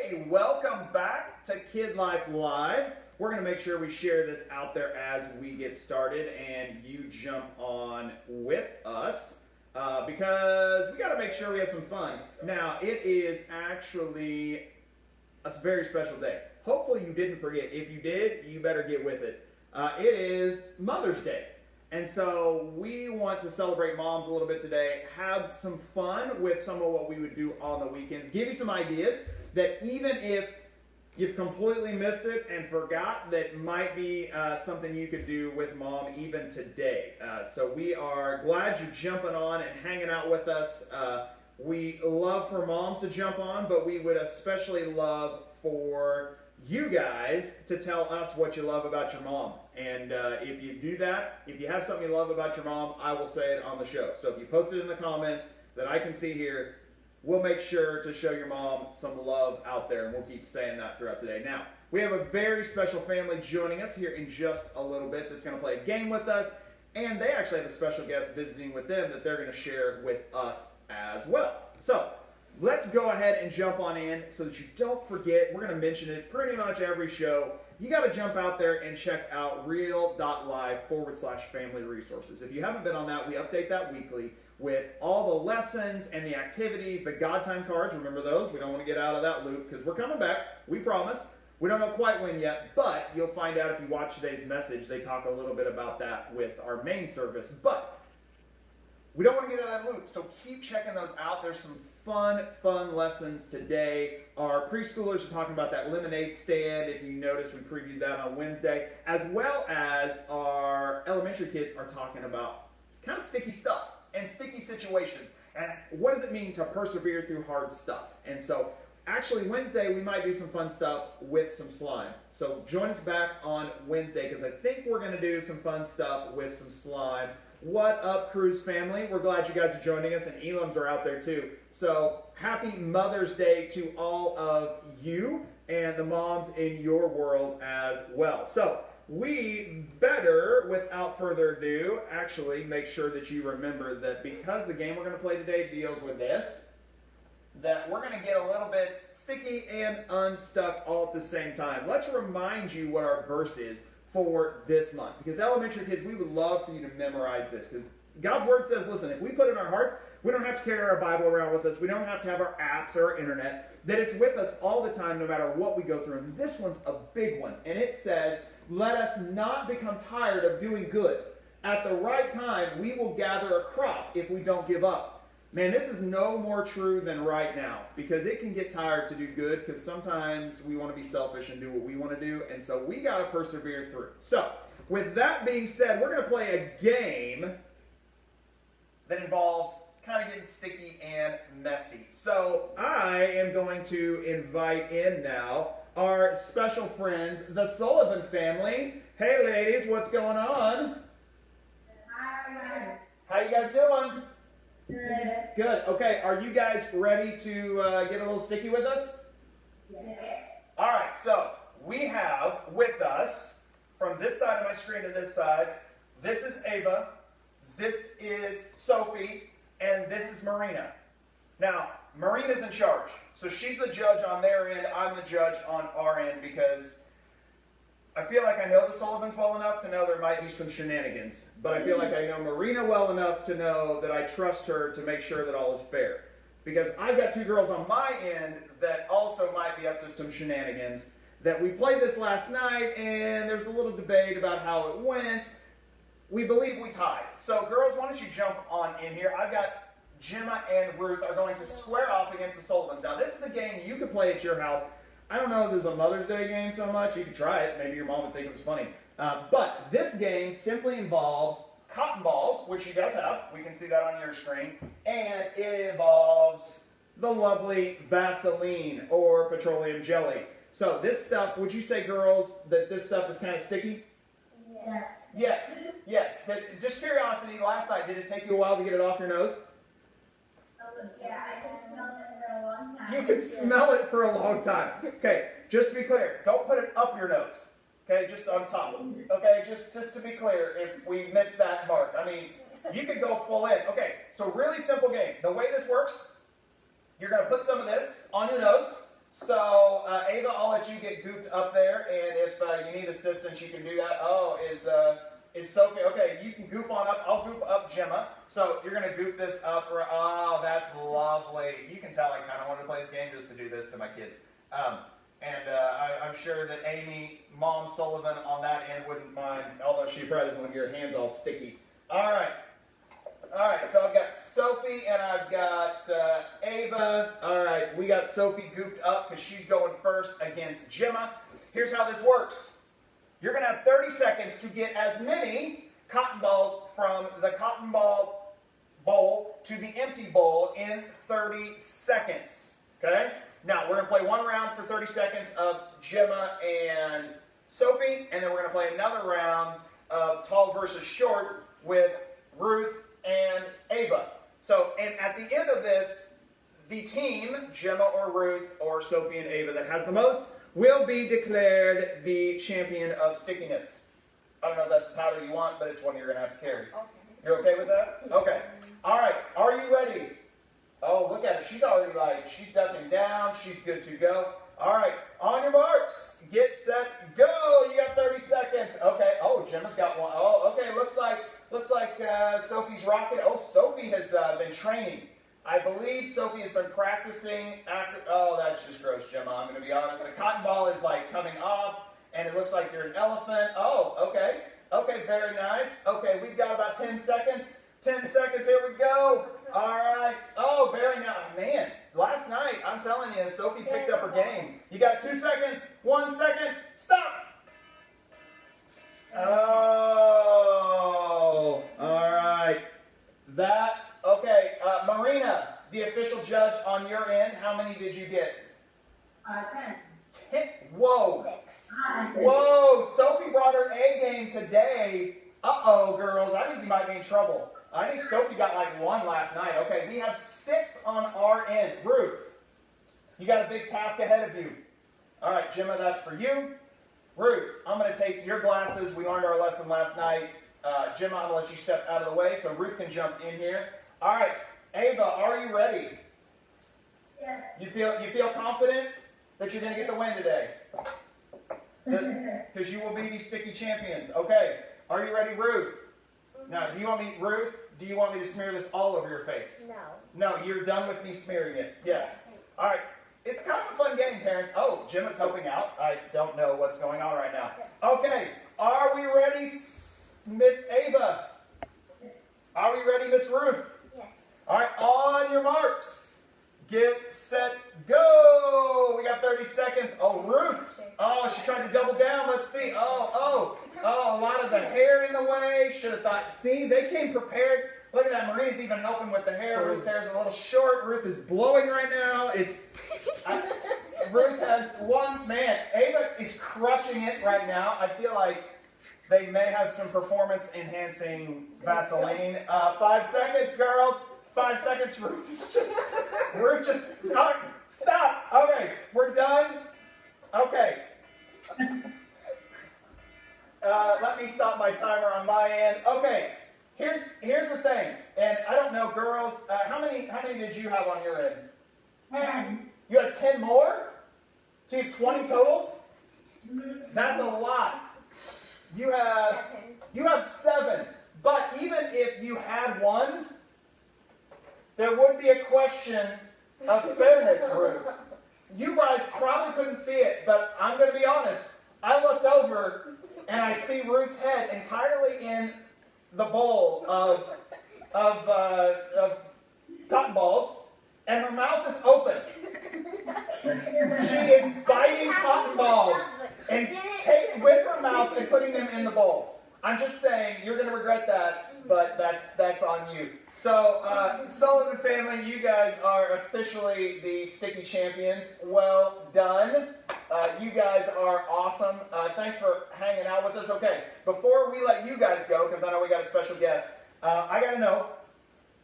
Hey, welcome back to Kidlife Live. We're going to make sure we share this out there as we get started and you jump on with us because we got to make sure we have some fun. Now, it is actually a very special day. Hopefully you didn't forget. If you did, you better get with it. It is Mother's Day. And so we want to celebrate moms a little bit today, have some fun with some of what we would do on the weekends, give you some ideas that even if you've completely missed it and forgot, that might be something you could do with mom even today. So we are glad you're jumping on and hanging out with us. We love for moms to jump on, but we would especially love for you guys to tell us what you love about your mom. And if you do that, if you have something you love about your mom, I will say it on the show. So if you post it in the comments that I can see here, we'll make sure to show your mom some love out there, and we'll keep saying that throughout today. Now, we have a very special family joining us here in just a little bit that's going to play a game with us, and they actually have a special guest visiting with them that they're going to share with us as well. So let's go ahead and jump on in so that you don't forget. We're going to mention it pretty much every show. You got to jump out there and check out real.live/family resources. If you haven't been on that, we update that weekly with all the lessons and the activities, the God time cards. Remember those? We don't want to get out of that loop because we're coming back. We promise. We don't know quite when yet, but you'll find out if you watch today's message. They talk a little bit about that with our main service. But we don't want to get out of that loop, so keep checking those out. There's some fun lessons today. Our preschoolers are talking about that lemonade stand. If you notice, we previewed that on Wednesday, as well as our elementary kids are talking about kind of sticky stuff and sticky situations. And what does it mean to persevere through hard stuff? And so actually Wednesday, we might do some fun stuff with some slime. So join us back on Wednesday because I think we're going to do some fun stuff with some slime. What up, Cruise family? We're glad you guys are joining us, and Elams are out there too. So happy Mother's Day to all of you and the moms in your world as well. So we better, without further ado, actually make sure that you remember that because the game we're going to play today deals with this, that we're going to get a little bit sticky and unstuck all at the same time. Let's remind you what our verse is for this month. Because elementary kids, we would love for you to memorize this. Because God's Word says, listen, if we put it in our hearts, we don't have to carry our Bible around with us. We don't have to have our apps or our internet. That it's with us all the time, no matter what we go through. And this one's a big one. And it says, let us not become tired of doing good. At the right time, we will gather a crop if we don't give up. Man, this is no more true than right now, because it can get tired to do good, because sometimes we want to be selfish and do what we want to do, and so we got to persevere through. So, with that being said, we're going to play a game that involves kind of getting sticky and messy. So, I am going to invite in now our special friends, the Sullivan family. Hey, ladies, what's going on? Hi. How you guys doing? Good. Good. Okay, are you guys ready to get a little sticky with us? Yes. All right, so we have with us, from this side of my screen to this side, this is Ava, this is Sophie, and this is Marina. Now, Marina's in charge, so she's the judge on their end, I'm the judge on our end, because I feel like I know the Sullivans well enough to know there might be some shenanigans, but I feel like I know Marina well enough to know that I trust her to make sure that all is fair. Because I've got two girls on my end that also might be up to some shenanigans. That we played this last night, and there's a little debate about how it went. We believe we tied. So girls, why don't you jump on in here? I've got Gemma and Ruth are going to square off against the Sullivans. Now this is a game you could play at your house. I don't know if there's a Mother's Day game so much. You could try it. Maybe your mom would think it was funny. But this game simply involves cotton balls, which you guys have. We can see that on your screen. And it involves the lovely Vaseline or petroleum jelly. So this stuff, would you say, girls, that this stuff is kind of sticky? Yes. Yes. Yes. Just curiosity, last night, did it take you a while to get it off your nose? Yeah, I can smell it for a long time. You can smell it for a long time. Okay, just to be clear, don't put it up your nose. Okay, just on top. Okay, just to be clear, if we missed that mark. I mean, you could go full in. Okay, so really simple game. The way this works, you're going to put some of this on your nose. So Ava, I'll let you get gooped up there, and if you need assistance, you can do that. Oh, is Sophie? Okay, you can goop on up. I'll goop up Gemma. So you're gonna goop this up. Oh, that's lovely. You can tell I kind of wanted to play this game just to do this to my kids. I'm sure that Amy, Mom Sullivan on that end wouldn't mind, although she probably doesn't want your hands all sticky. All right, so I've got Sophie and I've got Ava. All right, we got Sophie gooped up because she's going first against Gemma. Here's how this works. You're going to have 30 seconds to get as many cotton balls from the cotton ball bowl to the empty bowl in 30 seconds. Okay? Now, we're going to play one round for 30 seconds of Gemma and Sophie, and then we're going to play another round of tall versus short with Ruth and Ava. So, and at the end of this, the team, Gemma or Ruth or Sophie and Ava, that has the most will be declared the champion of stickiness. I don't know if that's the title you want, but it's one you're going to have to carry. Okay. You're okay with that? Okay. All right. Are you ready? Oh, look at her. She's already she's ducking down. She's good to go. All right. On your marks. Get set. Go. You got 30 seconds. Okay. Oh, Gemma's got one. Oh, okay. Looks like Sophie's rocking. Oh, Sophie has been training. I believe Sophie has been practicing after. Oh, that's just gross, Gemma. I'm going to be honest. The cotton ball is coming off, and it looks like you're an elephant. Oh, okay. Okay, very nice. Okay, we've got about 10 seconds. 10 seconds. Here we go. All right. Oh, very nice. Man, last night, I'm telling you, Sophie picked up her game. You got 2 seconds. 1 second. Stop. Oh, all right. Okay, Marina, the official judge on your end, how many did you get? 10. 10. Whoa. 6. Whoa, Sophie brought her A game today. Uh-oh, girls, I think you might be in trouble. I think Sophie got 1 last night. Okay, we have 6 on our end. Ruth, you got a big task ahead of you. All right, Gemma, that's for you. Ruth, I'm going to take your glasses. We learned our lesson last night. Gemma, I'm going to let you step out of the way so Ruth can jump in here. All right, Ava, are you ready? Yes. You feel confident that you're going to get the win today? Because you will be the sticky champions. Okay, are you ready, Ruth? Now, do you want me to smear this all over your face? No. No, you're done with me smearing it. Yes. All right. It's kind of a fun game, parents. Oh, Gemma's helping out. I don't know what's going on right now. Okay, are we ready, Miss Ava? Are we ready, Miss Ruth? Yes. All right, on your marks. Get set, go. We got 30 seconds. Oh, Ruth. Oh, she tried to double down. Let's see. Oh, a lot of the hair in the way. Should have thought. See, they came prepared. Look at that. Marina's even helping with the hair. Ruth's hair is a little short. Ruth is blowing right now. Ruth has one. Man, Ava is crushing it right now. I feel like they may have some performance-enhancing Vaseline. 5 seconds, girls. 5 seconds. Ruth just. Stop. Okay, we're done. Okay. Let me stop my timer on my end. Okay. Here's the thing, and I don't know, girls. How many did you have on your end? 10. You had 10 more, so you have 20 total. That's a lot. You have 7. But even if you had 1, there would be a question of fairness, Ruth. You guys probably couldn't see it, but I'm going to be honest. I looked over and I see Ruth's head entirely in the bowl of cotton balls, and her mouth is open. She is biting cotton balls and with her mouth and putting them in the bowl. I'm just saying, you're going to regret that, but that's on you. So, Sullivan family, you guys are officially the sticky champions. Well done. You guys are awesome. Thanks for hanging out with us. Okay, before we let you guys go, because I know we got a special guest, I got to know,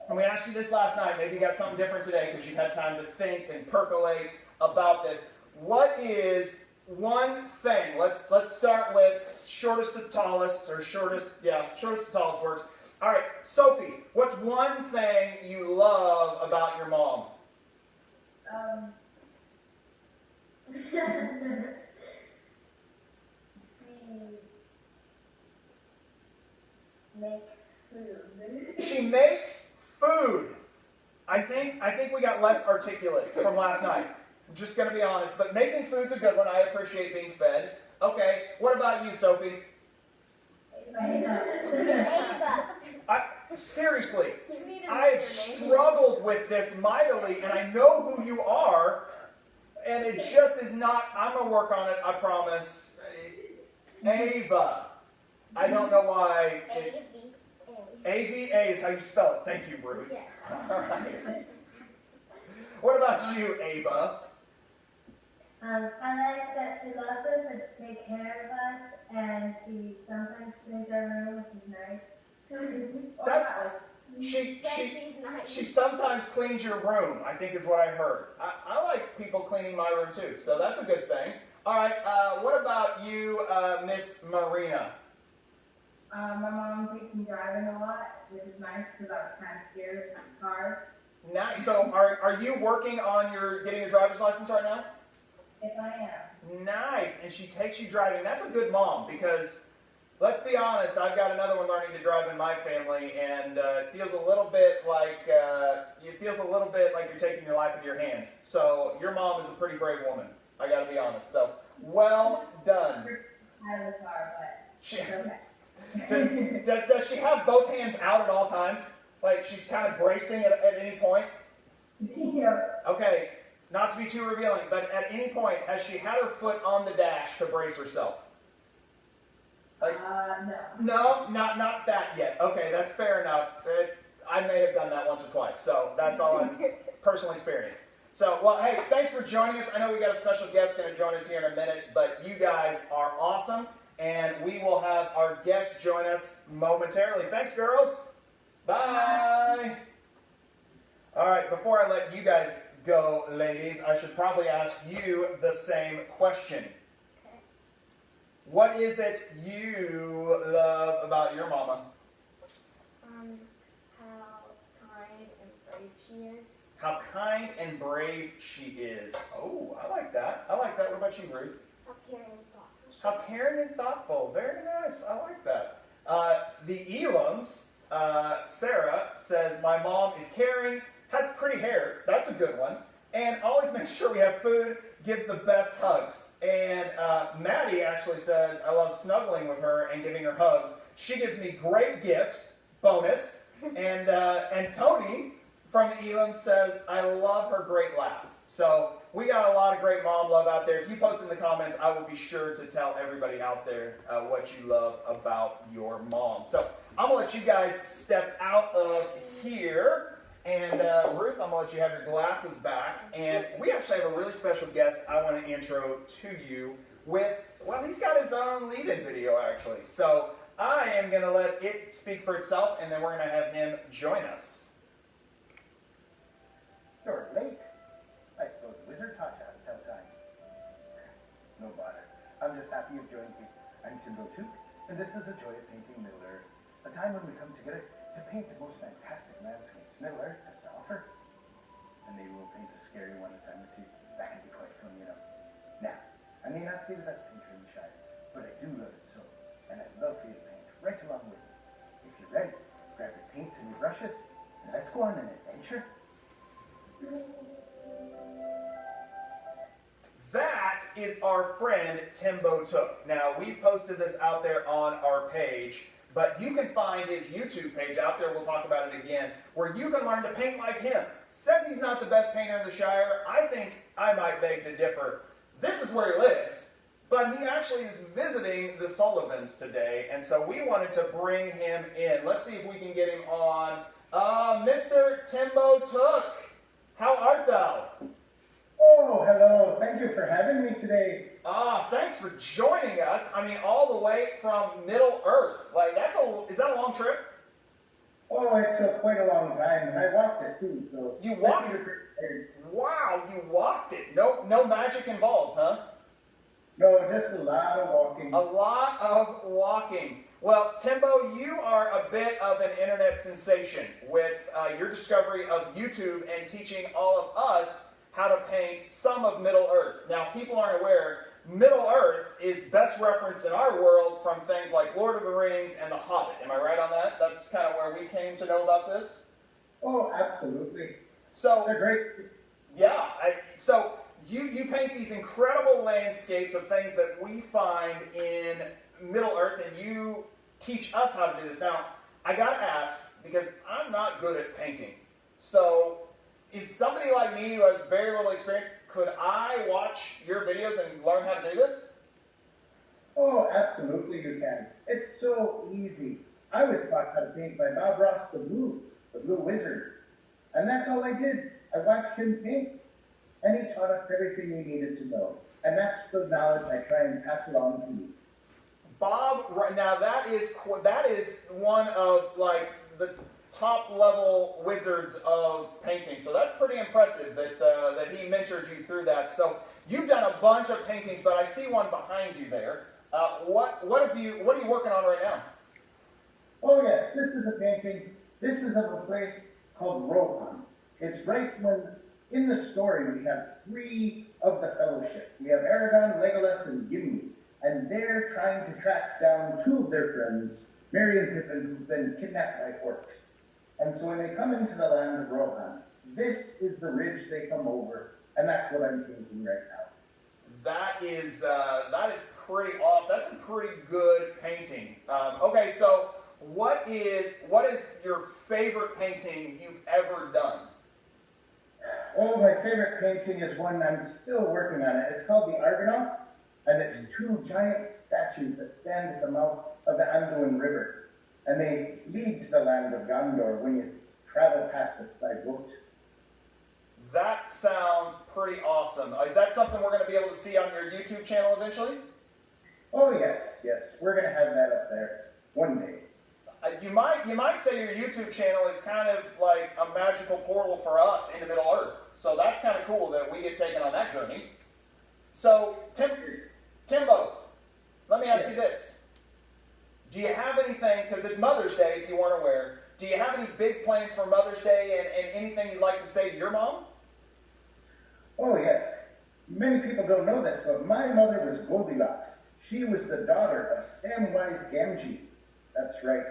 and we asked you this last night, maybe you got something different today because you've had time to think and percolate about this. What is one thing, let's start with shortest to tallest, or shortest to tallest works. All right, Sophie, what's one thing you love about your mom? less articulate from last night. I'm just going to be honest. But making food's a good one. I appreciate being fed. Okay, what about you, Sophie? Seriously, I've struggled with this mightily, and I know who you are, and it just is not, I'm going to work on it, I promise. Ava. I don't know why. A-V-A is how you spell it. Thank you, Ruth. Yes. All right. What about you, Ava? I like that she loves us and she takes care of us, and she sometimes cleans our room, which is nice. That's she sometimes cleans your room, I think is what I heard. I like people cleaning my room too, so that's a good thing. All right, what about you, Miss Marina? My mom takes me driving a lot, which is nice because I was kind of scared of cars. Nice. So are you working on getting your driver's license right now? Yes, I am. Nice. And she takes you driving. That's a good mom because, let's be honest, I've got another one learning to drive in my family, and it feels a little bit like you're taking your life into your hands. So your mom is a pretty brave woman. I got to be honest. So well done. Out of the car, but She, it's okay. does she have both hands out at all times? Like she's kind of bracing at any point? Yep. Okay, not to be too revealing, but at any point, has she had her foot on the dash to brace herself? Like, No. No, not that yet. Okay, that's fair enough. I may have done that once or twice, so that's all I'm personal experience. So, well, hey, thanks for joining us. I know we got a special guest going to join us here in a minute, but you guys are awesome, and we will have our guest join us momentarily. Thanks, girls. Bye. All right, before I let you guys go, ladies, I should probably ask you the same question. Okay. What is it you love about your mama? How kind and brave she is. How kind and brave she is. Oh, I like that. I like that. What about you, Ruth? How caring and thoughtful she How is. caring and thoughtful. Very nice. I like that. The Elams, Sarah says, my mom is caring, has pretty hair. That's a good one. And always makes sure we have food, gives the best hugs. And Maddie actually says, I love snuggling with her and giving her hugs. She gives me great gifts, bonus. And Tony from the Elam says, I love her great laugh. So we got a lot of great mom love out there. If you post in the comments, I will be sure to tell everybody out there what you love about your mom. So I'm going to let you guys step out of here. And Ruth, I'm going to let you have your glasses back. And we actually have a really special guest I want to intro to you with, well, he's got his own lead-in video, actually. So I am going to let it speak for itself, and then we're going to have him join us. You're late. I suppose the wizard taught you how to tell time. No bother. I'm just happy you've joined me. I'm Timbo Took, and this is a joy of painting Middle Earth. A time when we come together to paint the most fantastic landscapes Middle Earth has to offer. And maybe we'll paint a scary one a time or two. That can be quite fun, you know. Now, I may not be the best painter in the Shire, but I do love it so. And I'd love for you to paint right along with me. If you're ready, grab your paints and your brushes, and let's go on an adventure. That is our friend Timbo Took. Now, we've posted this out there on our page, but you can find his YouTube page out there, we'll talk about it again, where you can learn to paint like him. Says he's not the best painter in the Shire. I think I might beg to differ. This is where he lives, but he actually is visiting the Sullivans today, and so we wanted to bring him in. Let's see if we can get him on. Mr. Timbo Took, how art thou? Oh, hello. Thank you for having me today. Thanks for joining us. I mean, all the way from Middle Earth. Like, is that a long trip? Oh, it took quite a long time, and I walked it too, so... You walked it? Wow, you walked it. No magic involved, huh? No, just a lot of walking. A lot of walking. Well, Timbo, you are a bit of an internet sensation with your discovery of YouTube and teaching all of us how to paint some of Middle Earth. Now, if people aren't aware, Middle Earth is best referenced in our world from things like Lord of the Rings and The Hobbit. Am I right on that? That's kind of where we came to know about this? Oh, absolutely. So, They're great Yeah, so you paint these incredible landscapes of things that we find in Middle Earth, and you teach us how to do this. Now, I gotta ask, because I'm not good at painting, so is somebody like me who has very little experience, could I watch your videos and learn how to do this? Oh, absolutely you can. It's so easy. I was taught how to paint by Bob Ross the Blue Wizard. And that's all I did. I watched him paint, and he taught us everything we needed to know. And that's the knowledge I try and pass along to you. Bob, right now that is one of like the top level wizards of painting. So that's pretty impressive that he mentored you through that. So you've done a bunch of paintings, but I see one behind you there. What are you working on right now? Oh yes, this is a painting. This is of a place called Rohan. It's right when, in the story, we have three of the Fellowship. We have Aragorn, Legolas, and Gimli. And they're trying to track down two of their friends, Merry and Pippin, who've been kidnapped by orcs. And so when they come into the land of Rohan, this is the ridge they come over, and that's what I'm painting right now. That is pretty awesome. That's a pretty good painting. Okay, so what is your favorite painting you've ever done? Oh, my favorite painting is one I'm still working on it. It's called the Argonaut, and it's two giant statues that stand at the mouth of the Anduin River. And they lead to the land of Gondor when you travel past it by boat. That sounds pretty awesome. Is that something we're going to be able to see on your YouTube channel eventually? Oh, yes. We're going to have that up there one day. You might say your YouTube channel is kind of like a magical portal for us into Middle Earth. So that's kind of cool that we get taken on that journey. So, Timbo, let me ask you this. Do you have anything, because it's Mother's Day if you weren't aware, do you have any big plans for Mother's Day and anything you'd like to say to your mom? Oh, yes. Many people don't know this, but my mother was Goldilocks. She was the daughter of Samwise Gamgee. That's right.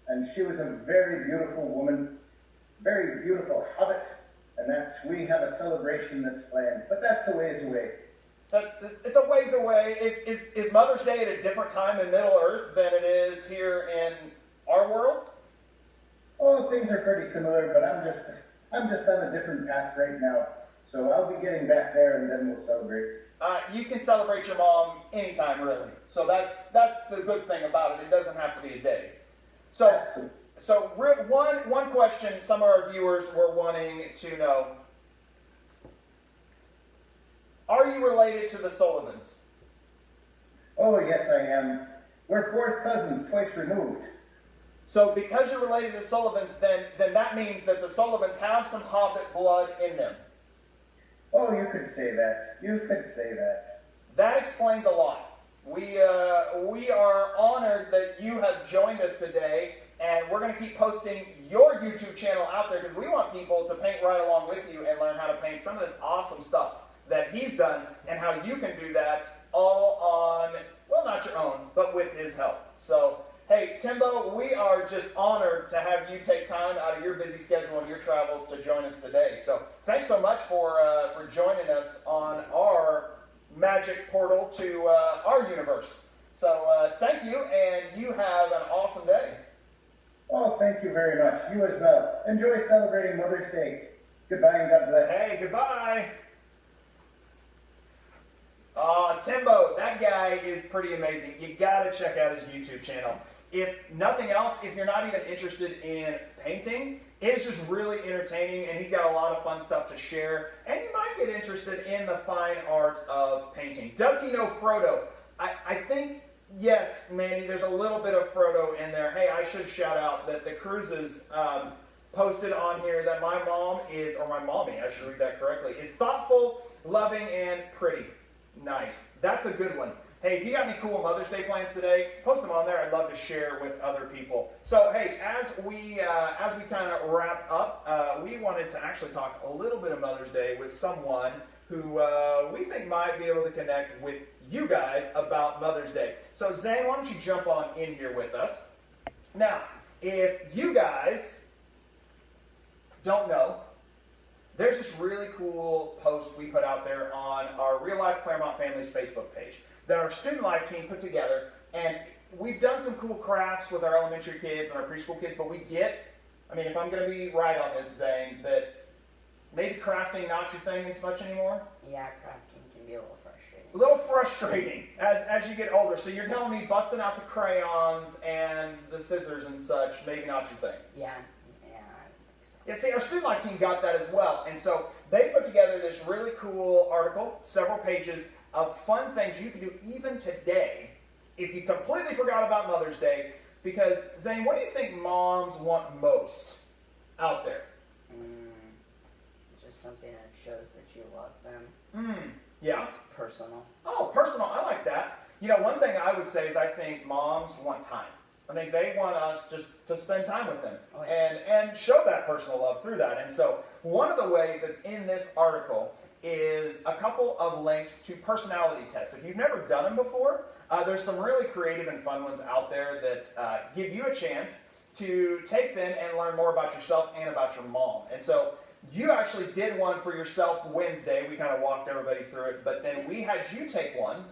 And she was a very beautiful woman, very beautiful hobbit, and we have a celebration that's planned, but that's a ways away. It's a ways away. Is Mother's Day at a different time in Middle Earth than it is here in our world? Oh, things are pretty similar, but I'm just on a different path right now. So I'll be getting back there, and then we'll celebrate. You can celebrate your mom anytime, really. So that's the good thing about it. It doesn't have to be a day. So one question some of our viewers were wanting to know: are you related to the Sullivans? Oh, yes, I am. We're fourth cousins, twice removed. So because you're related to the Sullivans, then that means that the Sullivans have some Hobbit blood in them. Oh, you could say that. You could say that. That explains a lot. We are honored that you have joined us today, and we're going to keep posting your YouTube channel out there because we want people to paint right along with you and learn how to paint some of this awesome stuff that he's done and how you can do that all on, well, not your own, but with his help. So, hey, Timbo, we are just honored to have you take time out of your busy schedule and your travels to join us today. So thanks so much for joining us on our magic portal to our universe. So thank you, and you have an awesome day. Oh, thank you very much. You as well. Enjoy celebrating Mother's Day. Goodbye and God bless. Hey, goodbye. Timbo, that guy is pretty amazing. You gotta check out his YouTube channel. If nothing else, if you're not even interested in painting, it's just really entertaining, and he's got a lot of fun stuff to share, and you might get interested in the fine art of painting. Does he know Frodo? I think, yes, Mandy, there's a little bit of Frodo in there. Hey, I should shout out that the Cruises posted on here that my mom is, or my mommy, I should read that correctly, is thoughtful, loving, and pretty. Nice. That's a good one. Hey, if you got any cool Mother's Day plans today, post them on there. I'd love to share with other people. So, hey, as we kind of wrap up, we wanted to actually talk a little bit of Mother's Day with someone who we think might be able to connect with you guys about Mother's Day. So, Zane, why don't you jump on in here with us? Now, if you guys don't know, there's this really cool post we put out there on our Real Life Claremont Families Facebook page that our student life team put together, and we've done some cool crafts with our elementary kids and our preschool kids, but we get, I mean, if I'm going to be right on this, Zane, that maybe crafting not your thing as much anymore? Yeah, crafting can be a little frustrating. A little frustrating as you get older. So you're telling me busting out the crayons and the scissors and such, maybe not your thing. Yeah, I don't think so. Yeah, see, our student life team got that as well. And so they put together this really cool article, several pages of fun things you can do even today if you completely forgot about Mother's Day. Because, Zane, what do you think moms want most out there? Just something that shows that you love them. Yeah. It's personal. Oh, personal. I like that. You know, one thing I would say is I think moms want time. I think they want us just to spend time with them and show that personal love through that. And so one of the ways that's in this article is a couple of links to personality tests. If you've never done them before, there's some really creative and fun ones out there that give you a chance to take them and learn more about yourself and about your mom. And so you actually did one for yourself Wednesday. We kind of walked everybody through it, but then we had you take one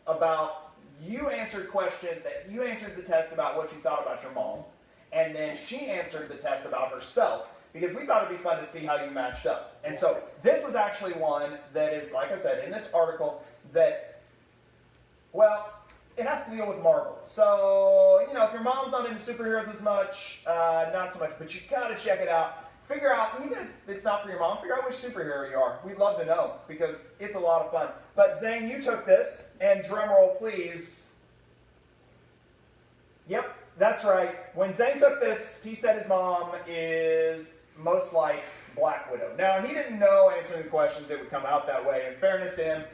about, you answered the test about what you thought about your mom, and then she answered the test about herself, because we thought it'd be fun to see how you matched up. And so this was actually one that is, like I said, in this article that, well, it has to deal with Marvel. So, you know, if your mom's not into superheroes as much, not so much, but you gotta check it out. Figure out, even if it's not for your mom, figure out which superhero you are. We'd love to know, because it's a lot of fun. But Zane, you took this, and drum roll please. Yep, that's right. When Zane took this, he said his mom is most like Black Widow. Now, he didn't know answering the questions it would come out that way. In fairness to him,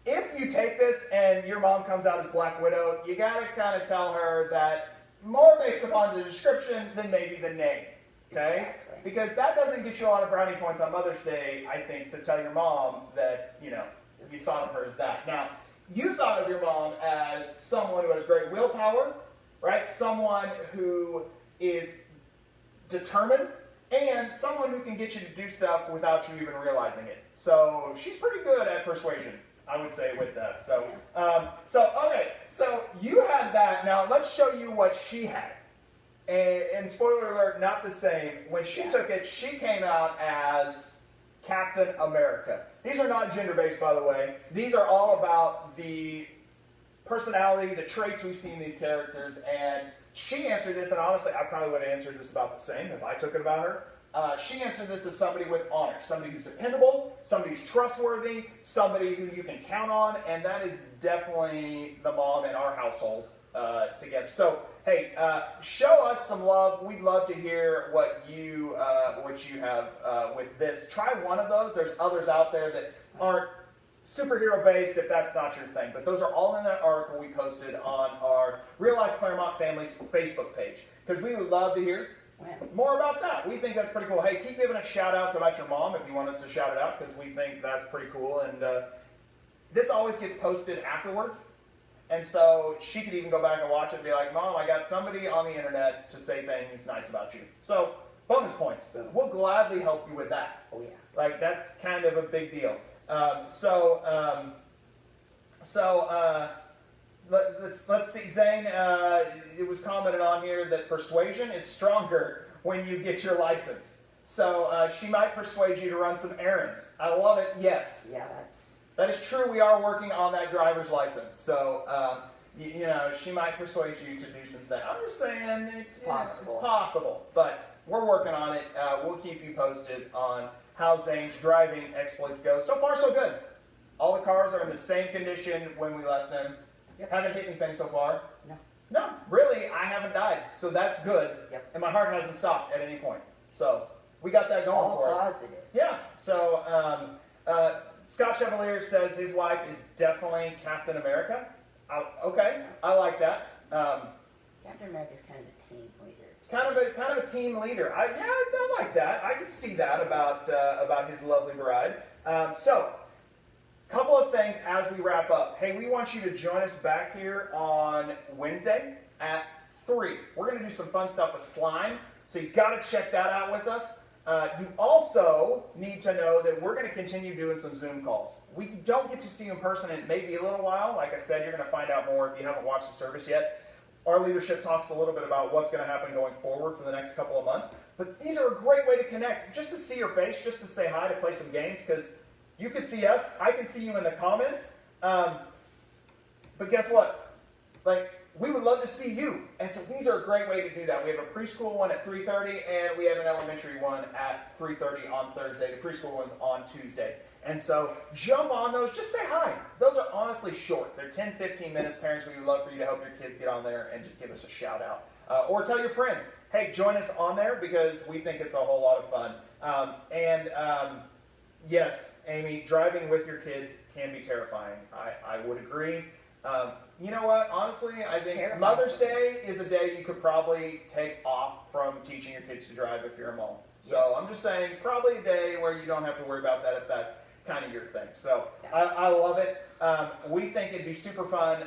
if you take this and your mom comes out as Black Widow, you gotta kind of tell her that more based upon the description than maybe the name. Okay? Exactly. Because that doesn't get you a lot of brownie points on Mother's Day, I think, to tell your mom that, you know, you thought of her as that. Now, you thought of your mom as someone who has great willpower, right? Someone who is determined, and someone who can get you to do stuff without you even realizing it. So she's pretty good at persuasion, I would say, with that. So, okay, so you had that. Now let's show you what she had. And spoiler alert, not the same. When she took it, she came out as Captain America. These are not gender-based, by the way. These are all about the personality, the traits we see in these characters. And she answered this, and honestly, I probably would have answered this about the same if I took it about her. She answered this as somebody with honor, somebody who's dependable, somebody who's trustworthy, somebody who you can count on, and that is definitely the mom in our household together. So, hey, show us some love. We'd love to hear what you have with this. Try one of those. There's others out there that aren't superhero-based if that's not your thing. But those are all in that article we posted on our Real Life Claremont Families Facebook page. Because we would love to hear more about that. We think that's pretty cool. Hey, keep giving us shout-outs about your mom if you want us to shout it out, because we think that's pretty cool. And this always gets posted afterwards. And so she could even go back and watch it and be like, Mom, I got somebody on the internet to say things nice about you. So, bonus points. We'll gladly help you with that. Oh, yeah. Like, that's kind of a big deal. Let's see, Zane, it was commented on here that persuasion is stronger when you get your license. So she might persuade you to run some errands. I love it, yes. Yeah, That is true. We are working on that driver's license. So, you know, she might persuade you to do some things. I'm just saying it's possible. It's possible. But we're working on it. We'll keep you posted on how Zane's driving exploits go. So far, so good. All the cars are in the same condition when we left them. Yep. Haven't hit anything so far. No. No, really, I haven't died. So that's good. Yep. And my heart hasn't stopped at any point. So we got that going all for us. Positive. Yeah. So Scott Chevalier says his wife is definitely Captain America. Okay, I like that. Captain America's kind of a team leader. Kind of a team leader. I like that. I could see that about his lovely bride. So, couple of things as we wrap up. Hey, we want you to join us back here on Wednesday at 3. We're going to do some fun stuff with slime, so you've got to check that out with us. You also need to know that we're going to continue doing some Zoom calls. We don't get to see you in person in maybe a little while. Like I said, you're going to find out more if you haven't watched the service yet. Our leadership talks a little bit about what's going to happen going forward for the next couple of months. But these are a great way to connect, just to see your face, just to say hi, to play some games, because you can see us. I can see you in the comments. But guess what? Like, we would love to see you. And so these are a great way to do that. We have a preschool one at 3:30, and we have an elementary one at 3:30 on Thursday. The preschool one's on Tuesday. And so jump on those. Just say hi. Those are honestly short. They're 10, 15 minutes. Parents, we would love for you to help your kids get on there and just give us a shout out. Or tell your friends, hey, join us on there because we think it's a whole lot of fun. Yes, Amy, driving with your kids can be terrifying. I would agree. You know what? Honestly, I think terrifying. Mother's Day is a day you could probably take off from teaching your kids to drive if you're a mom. So I'm just saying, probably a day where you don't have to worry about that if that's kind of your thing. So I love it. We think it'd be super fun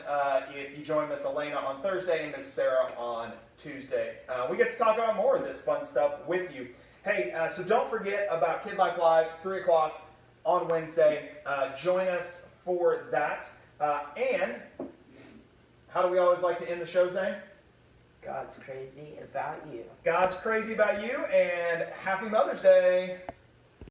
if you join Miss Elena on Thursday and Miss Sarah on Tuesday. We get to talk about more of this fun stuff with you. Hey, so don't forget about Kidlife Live, 3 o'clock on Wednesday. Join us for that. And how do we always like to end the show, Zane? God's crazy about you. God's crazy about you, and happy Mother's Day.